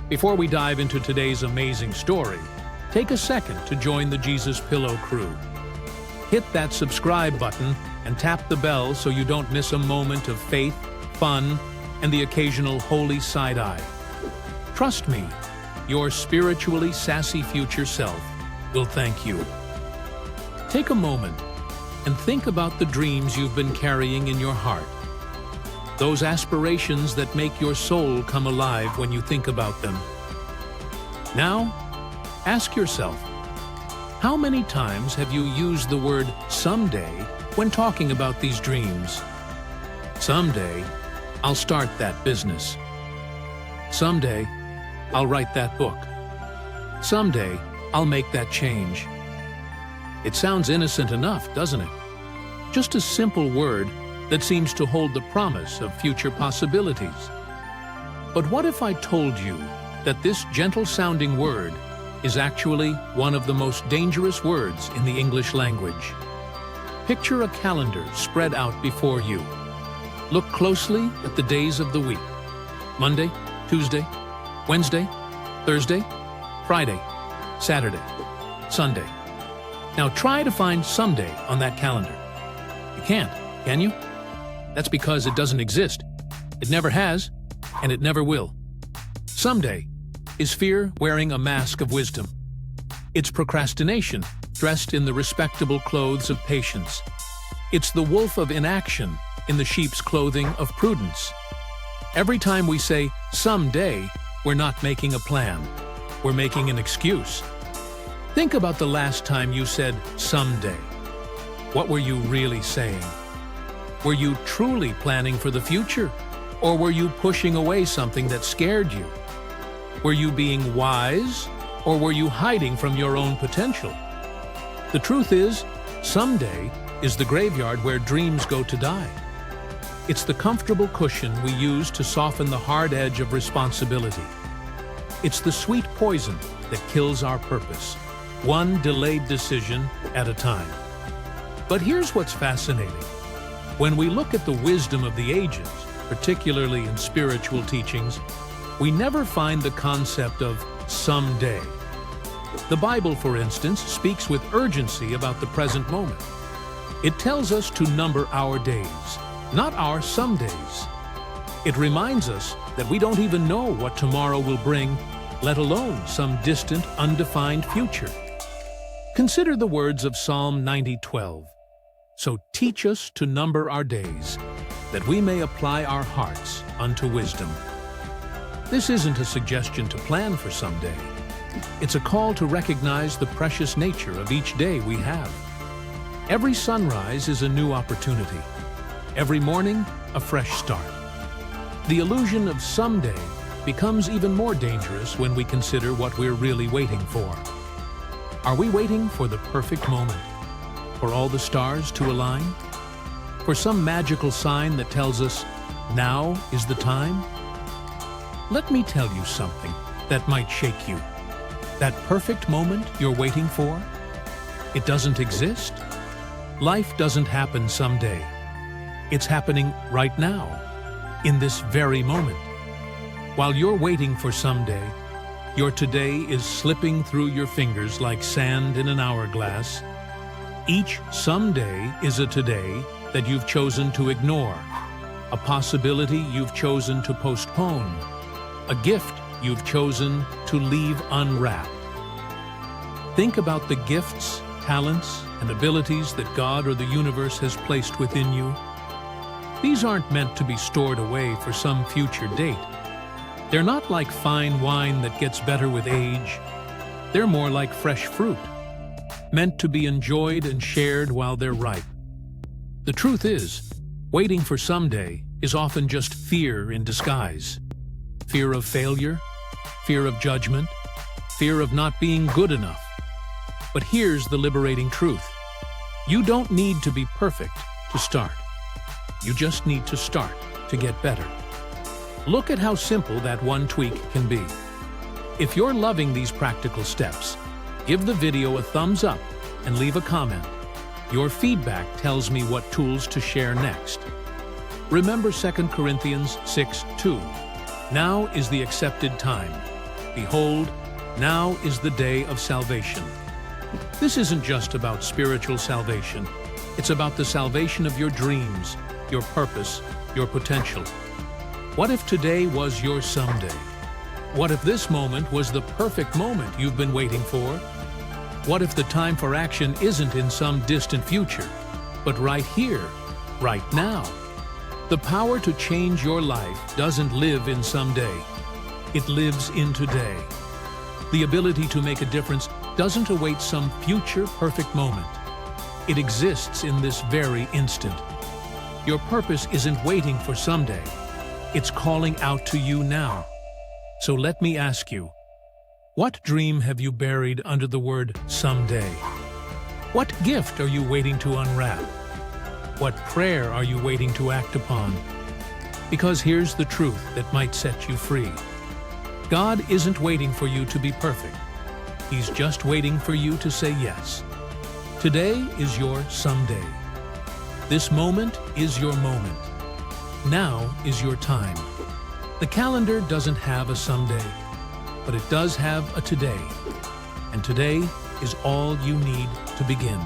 Before we dive into today's amazing story, take a second to join the Jesus Pillow crew. Hit that subscribe button and tap the bell so you don't miss a moment of faith, fun, and the occasional holy side-eye. Trust me, your spiritually sassy future self will thank you. Take a moment and think about the dreams you've been carrying in your heart. Those aspirations that make your soul come alive when you think about them. Now, ask yourself, how many times have you used the word someday when talking about these dreams? Someday, I'll start that business. Someday, I'll write that book. Someday, I'll make that change. It sounds innocent enough, doesn't it? Just a simple word that seems to hold the promise of future possibilities. But what if I told you that this gentle-sounding word is actually one of the most dangerous words in the English language? Picture a calendar spread out before you. Look closely at the days of the week. Monday, Tuesday, Wednesday, Thursday, Friday, Saturday, Sunday. Now try to find someday on that calendar. You can't, can you? That's because it doesn't exist. It never has, and it never will. Someday is fear wearing a mask of wisdom. It's procrastination dressed in the respectable clothes of patience. It's the wolf of inaction in the sheep's clothing of prudence. Every time we say someday, we're not making a plan. We're making an excuse. Think about the last time you said someday. What were you really saying? Were you truly planning for the future? Or were you pushing away something that scared you? Were you being wise? Or were you hiding from your own potential? The truth is, someday is the graveyard where dreams go to die. It's the comfortable cushion we use to soften the hard edge of responsibility. It's the sweet poison that kills our purpose, one delayed decision at a time. But here's what's fascinating. When we look at the wisdom of the ages, particularly in spiritual teachings, we never find the concept of someday. The Bible, for instance, speaks with urgency about the present moment. It tells us to number our days, not our some days. It reminds us that we don't even know what tomorrow will bring, let alone some distant, undefined future. Consider the words of Psalm 90:12. So teach us to number our days, that we may apply our hearts unto wisdom. This isn't a suggestion to plan for someday. It's a call to recognize the precious nature of each day we have. Every sunrise is a new opportunity. Every morning, a fresh start. The illusion of someday becomes even more dangerous when we consider what we're really waiting for. Are we waiting for the perfect moment? For all the stars to align? For some magical sign that tells us, now is the time? Let me tell you something that might shake you. That perfect moment you're waiting for? It doesn't exist. Life doesn't happen someday. It's happening right now, in this very moment. While you're waiting for someday, your today is slipping through your fingers like sand in an hourglass. Each someday is a today that you've chosen to ignore, a possibility you've chosen to postpone, a gift you've chosen to leave unwrapped. Think about the gifts, talents, and abilities that God or the universe has placed within you. These aren't meant to be stored away for some future date. They're not like fine wine that gets better with age. They're more like fresh fruit, meant to be enjoyed and shared while they're ripe. The truth is, waiting for someday is often just fear in disguise. Fear of failure, fear of judgment, fear of not being good enough. But here's the liberating truth. You don't need to be perfect to start. You just need to start to get better. Look at how simple that one tweak can be. If you're loving these practical steps, give the video a thumbs up and leave a comment. Your feedback tells me what tools to share next. Remember 2 Corinthians 6:2. Now is the accepted time. Behold, now is the day of salvation. This isn't just about spiritual salvation. It's about the salvation of your dreams, your purpose, your potential. What if today was your someday? What if this moment was the perfect moment you've been waiting for? What if the time for action isn't in some distant future, but right here, right now? The power to change your life doesn't live in someday. It lives in today. The ability to make a difference doesn't await some future perfect moment. It exists in this very instant. Your purpose isn't waiting for someday. It's calling out to you now. So let me ask you, what dream have you buried under the word someday? What gift are you waiting to unwrap? What prayer are you waiting to act upon? Because here's the truth that might set you free. God isn't waiting for you to be perfect. He's just waiting for you to say yes. Today is your someday. This moment is your moment. Now is your time. The calendar doesn't have a someday, but it does have a today. And today is all you need to begin.